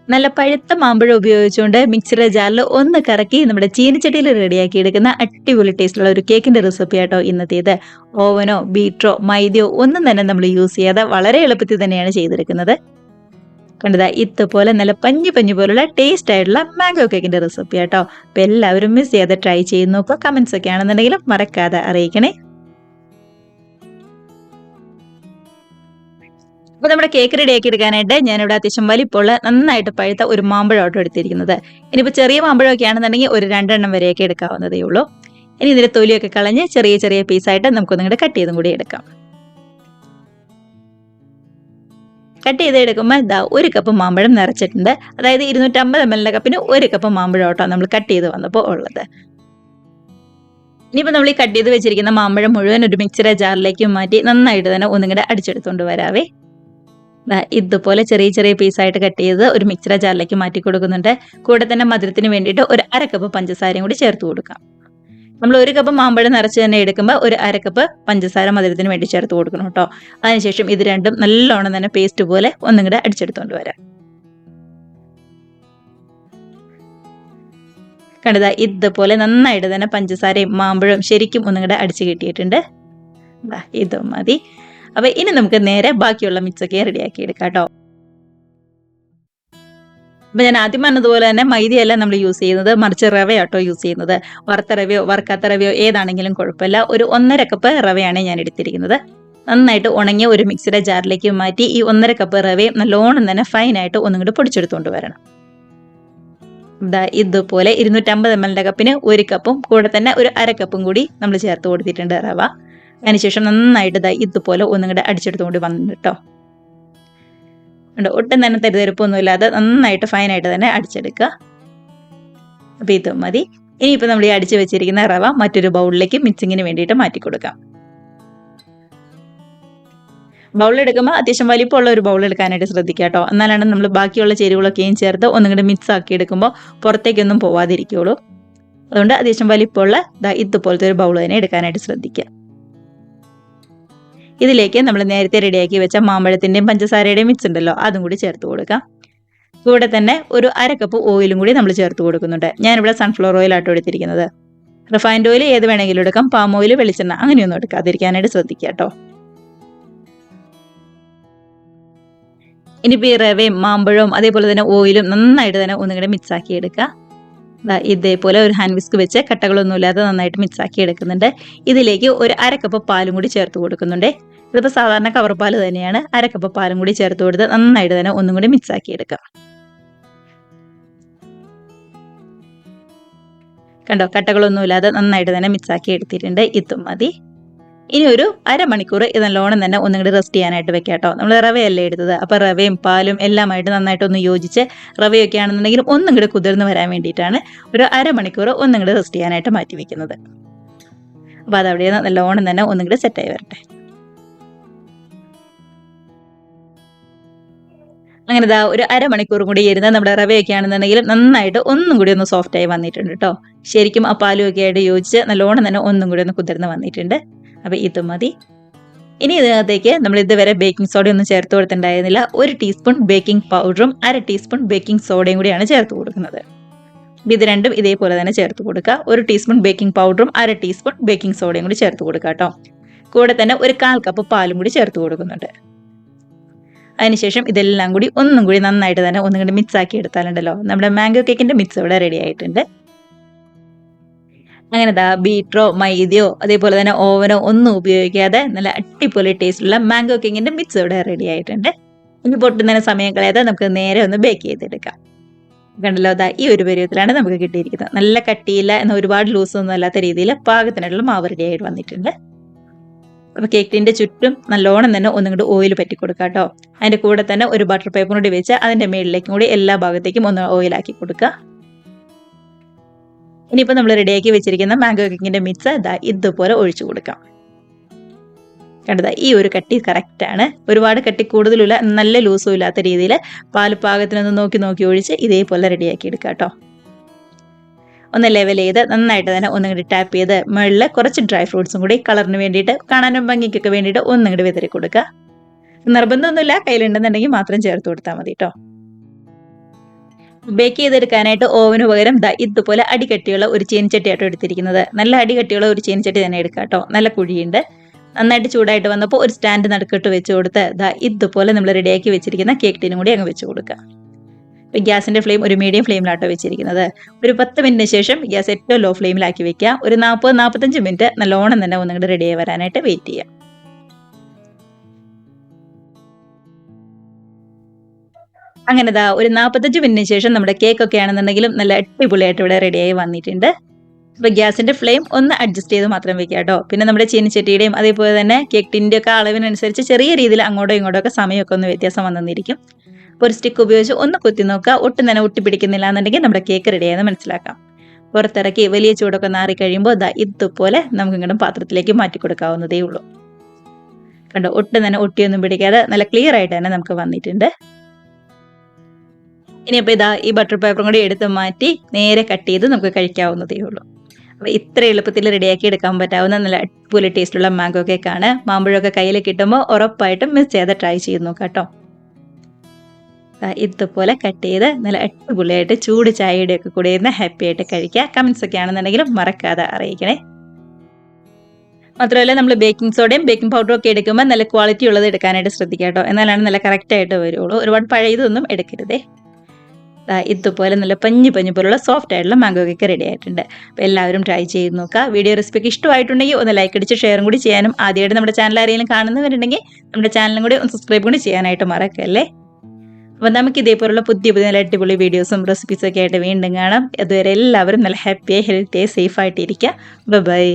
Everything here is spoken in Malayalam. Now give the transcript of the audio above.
നല്ല പഴുത്ത മാമ്പഴം ഉപയോഗിച്ചുകൊണ്ട് മിക്സിയുടെ ജാറിൽ ഒന്ന് കറക്കി നമ്മുടെ ചീനിച്ചട്ടിയിൽ റെഡിയാക്കി എടുക്കുന്ന അടിപൊളി ടേസ്റ്റുള്ള ഒരു കേക്കിന്റെ റെസിപ്പി ആട്ടോ ഇന്നത്തേത്. ഓവനോ ബീറ്ററോ മൈദയോ ഒന്നും തന്നെ നമ്മൾ യൂസ് ചെയ്യാതെ വളരെ എളുപ്പത്തിൽ തന്നെയാണ് ചെയ്തെടുക്കുന്നത്. കണ്ടതാ ഇതുപോലെ നല്ല പഞ്ഞി പഞ്ഞി പോലുള്ള ടേസ്റ്റ് ആയിട്ടുള്ള മാംഗോ കേക്കിന്റെ റെസിപ്പി ആട്ടോ. അപ്പൊ എല്ലാവരും മിസ് ചെയ്യാതെ ട്രൈ ചെയ്ത് നോക്കുക. കമന്റ്സ് ഒക്കെ ആണെന്നുണ്ടെങ്കിലും മറക്കാതെ അറിയിക്കണേ. അപ്പൊ നമ്മുടെ കേക്ക് റെഡിയാക്കി എടുക്കാനായിട്ട് ഞാനിവിടെ അത്യാവശ്യം വലിപ്പമുള്ള നന്നായിട്ട് പഴുത്ത ഒരു മാമ്പഴമായിട്ട് എടുത്തിരിക്കുന്നത്. ഇനിയിപ്പോൾ ചെറിയ മാമ്പഴമൊക്കെ ആണെന്നുണ്ടെങ്കിൽ ഒരു 2 എണ്ണം വരെയൊക്കെ എടുക്കാവുന്നതേ ഉള്ളൂ. ഇനി ഇതിന്റെ തൊലിയൊക്കെ കളഞ്ഞ് ചെറിയ ചെറിയ പീസായിട്ട് നമുക്കൊന്നിങ്ങോട്ട് കട്ട് ചെയ്തും കൂടി എടുക്കാം. കട്ട് ചെയ്ത് എടുക്കുമ്പോൾ ഇതാ 1 കപ്പ് മാമ്പഴം നിറച്ചിട്ടുണ്ട്. അതായത് 250 ml കപ്പിന് 1 കപ്പ് മാമ്പഴം കേട്ടോ നമ്മൾ കട്ട് ചെയ്ത് വന്നപ്പോൾ ഉള്ളത്. ഇനിയിപ്പോൾ നമ്മൾ ഈ കട്ട് ചെയ്ത് വെച്ചിരിക്കുന്ന മാമ്പഴം മുഴുവൻ ഒരു മിക്സിയുടെ ജാറിലേക്ക് മാറ്റി നന്നായിട്ട് തന്നെ ഒന്നിങ്ങോട്ട് അടിച്ചെടുത്തുകൊണ്ട് വരാവേ. ഇതുപോലെ ചെറിയ ചെറിയ പീസായിട്ട് കട്ട് ചെയ്ത് ഒരു മിക്സിയുടെ ജാറിലേക്ക് മാറ്റി കൊടുക്കുന്നുണ്ട്. കൂടെ തന്നെ മധുരത്തിന് വേണ്ടിയിട്ട് ഒരു 1/2 കപ്പ് പഞ്ചസാരയും കൂടി ചേർത്ത് കൊടുക്കാം. നമ്മൾ 1 കപ്പ് മാമ്പഴം നിറച്ച് തന്നെ എടുക്കുമ്പോൾ ഒരു 1/2 കപ്പ് പഞ്ചസാര മധുരത്തിന് വേണ്ടി ചേർത്ത് കൊടുക്കണം കേട്ടോ. അതിനുശേഷം ഇത് രണ്ടും നല്ലോണം തന്നെ പേസ്റ്റ് പോലെ ഒന്നും കൂടെ അടിച്ചെടുത്തോണ്ട് വരാം. കണ്ടതാ ഇതുപോലെ നന്നായിട്ട് തന്നെ പഞ്ചസാരയും മാമ്പഴവും ശരിക്കും ഒന്നും കൂടെ അടിച്ചു കിട്ടിയിട്ടുണ്ട്. ഇത് മതി. അപ്പൊ ഇനി നമുക്ക് നേരെ ബാക്കിയുള്ള മിക്സൊക്കെ റെഡിയാക്കി എടുക്കാം കേട്ടോ. അപ്പൊ ഞാൻ ആദ്യം പറഞ്ഞതുപോലെ തന്നെ മൈദയല്ല നമ്മൾ യൂസ് ചെയ്യുന്നത്, മറിച്ച് റവയാട്ടോ യൂസ് ചെയ്യുന്നത്. വറുത്ത റവയോ വറുക്കാത്ത റവയോ ഏതാണെങ്കിലും കുഴപ്പമില്ല. ഒരു 1.5 കപ്പ് റവയാണ് ഞാൻ എടുത്തിരിക്കുന്നത്. നന്നായിട്ട് ഉണങ്ങിയ ഒരു മിക്സിയുടെ ജാറിലേക്ക് മാറ്റി ഈ 1.5 കപ്പ് റവയും നല്ലോണം തന്നെ ഫൈനായിട്ട് ഒന്നും കൂടി പൊടിച്ചെടുത്തുകൊണ്ട് വരണം. ഇതുപോലെ 250 ml കപ്പിന് 1 കപ്പും കൂടെ തന്നെ ഒരു 1/2 കപ്പും കൂടി നമ്മൾ ചേർത്ത് കൊടുത്തിട്ടുണ്ട് റവ. അതിനുശേഷം നന്നായിട്ട് ഇതുപോലെ ഒന്നും കൂടെ അടിച്ചെടുത്തുകൊണ്ട് വന്നിട്ട് കേട്ടോ. ഒട്ടും തന്നെ തെരുതെരുപ്പൊന്നും ഇല്ലാതെ നന്നായിട്ട് ഫൈനായിട്ട് തന്നെ അടിച്ചെടുക്കുക. അപ്പൊ ഇത് മതി. ഇനിയിപ്പോൾ നമ്മൾ ഈ അടിച്ചു വെച്ചിരിക്കുന്ന റവ മറ്റൊരു ബൗളിലേക്ക് മിക്സിങ്ങിന് വേണ്ടിയിട്ട് മാറ്റി കൊടുക്കാം. ബൗളെടുക്കുമ്പോൾ അത്യാവശ്യം വലിപ്പമുള്ള ഒരു ബൗൾ എടുക്കാനായിട്ട് ശ്രദ്ധിക്കുക കേട്ടോ. എന്നാലാണ് നമ്മൾ ബാക്കിയുള്ള ചേരുവകളൊക്കെയും ചേർത്ത് ഒന്നും കൂടെ മിക്സ് ആക്കി എടുക്കുമ്പോൾ പുറത്തേക്കൊന്നും പോവാതിരിക്കുള്ളൂ. അതുകൊണ്ട് അത്യാവശ്യം വലിപ്പമുള്ള ഇതുപോലത്തെ ഒരു ബൗൾ തന്നെ എടുക്കാനായിട്ട് ശ്രദ്ധിക്കുക. ഇതിലേക്ക് നമ്മൾ നേരത്തെ റെഡിയാക്കി വെച്ച മാമ്പഴത്തിന്റെയും പഞ്ചസാരയുടെയും മിക്സ് ഉണ്ടല്ലോ, അതും കൂടി ചേർത്ത് കൊടുക്കാം. കൂടെ തന്നെ ഒരു 1/2 കപ്പ് ഓയിലും കൂടി നമ്മൾ ചേർത്ത് കൊടുക്കുന്നുണ്ട്. ഞാനിവിടെ സൺഫ്ലവർ ഓയിൽ ആട്ടോ എടുത്തിരിക്കുന്നത്. റിഫൈൻഡ് ഓയിൽ ഏത് വേണമെങ്കിലും എടുക്കാം. പാം ഓയിൽ, വെളിച്ചെണ്ണ അങ്ങനെയൊന്നും എടുക്കാതിരിക്കാനായിട്ട് ശ്രദ്ധിക്കുക കേട്ടോ. ഇനിയിപ്പോൾ ഈ റവയും മാമ്പഴവും അതേപോലെ തന്നെ ഓയിലും നന്നായിട്ട് തന്നെ ഒന്നുകൂടെ മിക്സ് ആക്കി എടുക്കുക. ഇതേപോലെ ഒരു ഹാൻഡ് വിസ്ക് വെച്ച് കട്ടകളൊന്നും ഇല്ലാതെ നന്നായിട്ട് മിക്സ് ആക്കി എടുക്കുന്നുണ്ട്. ഇതിലേക്ക് ഒരു 1/2 കപ്പ് പാലും കൂടി ചേർത്ത് കൊടുക്കുന്നുണ്ട്. ഇതിപ്പോൾ സാധാരണ കവർ പാല് തന്നെയാണ്. 1/2 കപ്പ് പാലും കൂടി ചേർത്ത് കൊടുത്ത് നന്നായിട്ട് തന്നെ ഒന്നും കൂടി മിക്സ് ആക്കി എടുക്കാം. കണ്ടോ, കട്ടകളൊന്നും ഇല്ലാതെ നന്നായിട്ട് തന്നെ മിക്സ് ആക്കി എടുത്തിട്ടുണ്ട്. ഇതും മതി. ഇനി ഒരു 1/2 മണിക്കൂർ ഇത് നല്ലോണം തന്നെ ഒന്നും കൂടി റെസ്റ്റ് ചെയ്യാനായിട്ട് വെക്കാം കേട്ടോ. നമ്മൾ റവയല്ലേ എടുത്തത്, അപ്പോൾ റവയും പാലും എല്ലാമായിട്ട് നന്നായിട്ടൊന്ന് യോജിച്ച് റവയൊക്കെ ആണെന്നുണ്ടെങ്കിലും ഒന്നും കൂടി കുതിർന്ന് വരാൻ വേണ്ടിയിട്ടാണ് ഒരു 1/2 മണിക്കൂർ ഒന്നും കൂടി റെസ്റ്റ് ചെയ്യാനായിട്ട് മാറ്റി വെക്കുന്നത്. അപ്പോൾ അതവിടെ നല്ലോണം തന്നെ ഒന്നും കൂടി സെറ്റായി വരട്ടെ. അങ്ങനെ ഒരു 1/2 മണിക്കൂർ കൂടി ഇരുന്ന് നമ്മുടെ റവയൊക്കെ ആണെന്നുണ്ടെങ്കിലും നന്നായിട്ട് ഒന്നും കൂടി ഒന്ന് സോഫ്റ്റ് ആയി വന്നിട്ടുണ്ട് കേട്ടോ. ശരിക്കും ആ പാലും ഒക്കെ ആയിട്ട് യോജിച്ച് നല്ലോണം തന്നെ ഒന്നും കൂടി ഒന്ന് കുതിർന്ന് വന്നിട്ടുണ്ട്. അപ്പോൾ ഇത് മതി. ഇനി ഇതിനകത്തേക്ക് നമ്മൾ ഇതുവരെ ബേക്കിംഗ് സോഡ ഒന്നും ചേർത്ത് കൊടുത്തിട്ടുണ്ടായിരുന്നില്ല. 1 ടീസ്പൂൺ ബേക്കിംഗ് പൗഡറും 1/2 ടീസ്പൂൺ ബേക്കിംഗ് സോഡയും കൂടിയാണ് ചേർത്ത് കൊടുക്കുന്നത്. ഇത് രണ്ടും ഇതേപോലെ തന്നെ ചേർത്ത് കൊടുക്കുക. 1 ടീസ്പൂൺ ബേക്കിംഗ് പൗഡറും 1/2 ടീസ്പൂൺ ബേക്കിംഗ് സോഡയും കൂടി ചേർത്ത് കൊടുക്കുക കേട്ടോ. കൂടെ തന്നെ ഒരു 1/4 കപ്പ് പാലും കൂടി ചേർത്ത് കൊടുക്കുന്നുണ്ട്. അതിനുശേഷം ഇതെല്ലാം കൂടി ഒന്നും കൂടി നന്നായിട്ട് തന്നെ ഒന്നും കൂടി മിക്സ് ആക്കി എടുത്താലുണ്ടല്ലോ നമ്മുടെ മാംഗോ കേക്കിന്റെ മിക്സ് ഇവിടെ റെഡി ആയിട്ടുണ്ട്. അങ്ങനെ ബീറ്ററോ മൈദയോ അതേപോലെ തന്നെ ഓവനോ ഒന്നും ഉപയോഗിക്കാതെ നല്ല അടിപൊളി ടേസ്റ്റുള്ള മാംഗോ കേക്കിന്റെ മിക്സ് ഇവിടെ റെഡി ആയിട്ടുണ്ട്. ഇനി പൊട്ടുന്നതിന് സമയം കളയാതെ നമുക്ക് നേരെ ഒന്ന് ബേക്ക് ചെയ്തെടുക്കാം. കണ്ടല്ലോ, ഈ ഒരു പരുവത്തിലാണ് നമുക്ക് കിട്ടിയിരിക്കുന്നത്. നല്ല കട്ടിയില്ല എന്നാൽ ഒരുപാട് ലൂസൊന്നും അല്ലാത്ത രീതിയിൽ പാകത്തിനുള്ള മാവ് റെഡി ആയിട്ട് വന്നിട്ടുണ്ട്. അപ്പോൾ കേക്കിന്റെ ചുറ്റും നല്ലോണം തന്നെ ഒന്നും കൂടി ഓയിൽ പറ്റി കൊടുക്കുക കേട്ടോ. അതിന്റെ കൂടെ തന്നെ ഒരു ബട്ടർ പേപ്പർ കൂടി വെച്ച് അതിന്റെ മേളിലേക്കും കൂടി എല്ലാ ഭാഗത്തേക്കും ഒന്ന് ഓയിലാക്കി കൊടുക്കുക. ഇനിയിപ്പോൾ നമ്മൾ റെഡിയാക്കി വെച്ചിരിക്കുന്ന മാംഗോ കേക്കിന്റെ മിക്സ് ഇതുപോലെ ഒഴിച്ചു കൊടുക്കാം. കണ്ടതാ ഈ ഒരു കട്ടി കറക്റ്റ് ആണ്. ഒരുപാട് കട്ടി കൂടുതലുള്ള നല്ല ലൂസും ഇല്ലാത്ത രീതിയിൽ പാല് പാകത്തിനൊന്ന് നോക്കി നോക്കി ഒഴിച്ച് ഇതേപോലെ റെഡിയാക്കി എടുക്കുക കേട്ടോ. ഒന്ന് ലെവൽ ചെയ്ത് നന്നായിട്ട് തന്നെ ഒന്നും കൂടി ടാപ്പ് ചെയ്ത് മുകളിൽ കുറച്ച് ഡ്രൈ ഫ്രൂട്ട്സും കൂടി കളറിന് വേണ്ടിയിട്ട് കാണാനും ഭംഗിക്കൊക്കെ വേണ്ടിയിട്ട് ഒന്നും കൂടി വിതറി കൊടുക്കുക. നിർബന്ധമൊന്നുമില്ല, കയ്യിലുണ്ടെന്നുണ്ടെങ്കിൽ മാത്രം ചേർത്ത് കൊടുത്താൽ മതി കേട്ടോ. ബേക്ക് ചെയ്തെടുക്കാനായിട്ട് ഓവന് പകരം ഇതുപോലെ അടികട്ടിയുള്ള ഒരു ചീനച്ചട്ടിയാട്ടോ എടുത്തിരിക്കുന്നത്. നല്ല അടികട്ടിയുള്ള ഒരു ചീനച്ചട്ടി തന്നെ എടുക്കാം കേട്ടോ. നല്ല കുഴിയുണ്ട്. നന്നായിട്ട് ചൂടായിട്ട് വന്നപ്പോൾ ഒരു സ്റ്റാൻഡ് നടുക്കിട്ട് വെച്ച് കൊടുത്ത് ഇതുപോലെ നമ്മൾ റെഡിയാക്കി വെച്ചിരിക്കുന്ന കേക്ക് ടീനും കൂടി അങ്ങ് വെച്ച് കൊടുക്കാം. ഗ്യാസിന്റെ ഫ്ലെയിം ഒരു മീഡിയം ഫ്ലെയിമിലാട്ടോ വെച്ചിരിക്കുന്നത്. ഒരു 10 മിനിറ്റിന് ശേഷം ഗ്യാസ് ഏറ്റവും ലോ ഫ്ലെയിമിലാക്കി വെക്കുക. ഒരു 40-45 മിനിറ്റ് നല്ലോണം തന്നെ ഒന്നുകൂടെ റെഡിയായി വരാനായിട്ട് വെയിറ്റ് ചെയ്യാം. അങ്ങനെ ഒരു 45 മിനിറ്റിന് ശേഷം നമ്മുടെ കേക്ക് ഒക്കെ ആണെന്നുണ്ടെങ്കിലും നല്ല അടിപൊളിയായിട്ട് ഇവിടെ റെഡിയായി വന്നിട്ടുണ്ട്. അപ്പോൾ ഗ്യാസിന്റെ ഫ്ലെയിം ഒന്ന് അഡ്ജസ്റ്റ് ചെയ്ത് മാത്രം വെക്കുക കേട്ടോ. പിന്നെ നമ്മുടെ ചീനിച്ചട്ടിയുടെയും അതേപോലെ തന്നെ കേക്ക് ടിൻ്റെ ഒക്കെ അളവിനനുസരിച്ച് ചെറിയ രീതിയിൽ അങ്ങോട്ടോ ഇങ്ങോട്ടോ ഒക്കെ സമയമൊക്കെ ഒന്ന് വ്യത്യാസം വന്നിരിക്കും. അപ്പോൾ ഒരു സ്റ്റിക്ക് ഉപയോഗിച്ച് ഒന്ന് കുത്തി നോക്കുക. ഒട്ടും തന്നെ ഒട്ടിപ്പിടിക്കുന്നില്ല എന്നുണ്ടെങ്കിൽ നമ്മുടെ കേക്ക് റെഡിയായെന്ന് മനസ്സിലാക്കാം. പുറത്തിറക്കി വലിയ ചൂടൊക്കെ നാറി കഴിയുമ്പോൾ ഇതുപോലെ നമുക്ക് ഇങ്ങോട്ടും പാത്രത്തിലേക്ക് മാറ്റി കൊടുക്കാവുന്നതേ ഉള്ളൂ. കണ്ടോ, ഒട്ടും തന്നെ ഒട്ടിയൊന്നും പിടിക്കാതെ നല്ല ക്ലിയർ ആയിട്ട് തന്നെ നമുക്ക് വന്നിട്ടുണ്ട്. ഇനിയിപ്പോൾ ഈ ബട്ടർ പേപ്പറും കൂടി എടുത്ത് മാറ്റി നേരെ കട്ട് ചെയ്ത് നമുക്ക് കഴിക്കാവുന്നതേ ഉള്ളൂ. അപ്പോൾ ഇത്ര എളുപ്പത്തിൽ റെഡിയാക്കി എടുക്കാൻ പറ്റാവുന്ന നല്ല അടിപൊളി ടേസ്റ്റുള്ള മാംഗോ കേക്കാണ്. മാമ്പഴമൊക്കെ കയ്യിൽ കിട്ടുമ്പോൾ ഉറപ്പായിട്ടും മിസ് ചെയ്ത് ട്രൈ ചെയ്ത് നോക്കാം കേട്ടോ. ഇതുപോലെ കട്ട് ചെയ്ത് നല്ല അടിപൊളിയായിട്ട് ചൂട് ചായയുടെ ഒക്കെ കൂടെ ഇരുന്ന് ഹാപ്പി ആയിട്ട് കഴിക്കുക. കമൻസ് ഒക്കെ ആണെന്നുണ്ടെങ്കിലും മറക്കാതെ അറിയിക്കണേ. മാത്രമല്ല നമ്മൾ ബേക്കിംഗ് സോഡയും ബേക്കിംഗ് പൗഡറും ഒക്കെ എടുക്കുമ്പോൾ നല്ല ക്വാളിറ്റി ഉള്ളത് എടുക്കാനായിട്ട് ശ്രദ്ധിക്കുക കേട്ടോ. എന്നാലാണ് നല്ല കറക്റ്റായിട്ട് വരുള്ളൂ. ഒരുപാട് പഴയതൊന്നും എടുക്കരുതേ. ഇതുപോലെ നല്ല പഞ്ഞു പോലുള്ള സോഫ്റ്റ് ആയിട്ടുള്ള മാംഗോ കേക്ക് റെഡി ആയിട്ടുണ്ട്. അപ്പോൾ എല്ലാവരും ട്രൈ ചെയ്ത് നോക്കുക. വീഡിയോ റെസിപ്പിക്ക് ഇഷ്ടമായിട്ടുണ്ടെങ്കിൽ ഒന്ന് ലൈക്ക് അടിച്ച് ഷെയറും കൂടി ചെയ്യാനും, ആദ്യമായിട്ട് നമ്മുടെ ചാനൽ ആരെങ്കിലും കാണുന്നവരുണ്ടെങ്കിൽ നമ്മുടെ ചാനലും കൂടി ഒന്ന് സബ്സ്ക്രൈബ് കൂടി ചെയ്യാനായിട്ട് മറക്കല്ലേ. അപ്പോൾ നമുക്ക് ഇതേപോലുള്ള പുതിയ നല്ല അടിപൊളി വീഡിയോസും റെസിപ്പീസും ഒക്കെ ആയിട്ട് വീണ്ടും കാണാം. അതുവരെ എല്ലാവരും നല്ല ഹാപ്പിയായി ഹെൽത്തിയായി സേഫായിട്ടിരിക്കുക. ബൈ.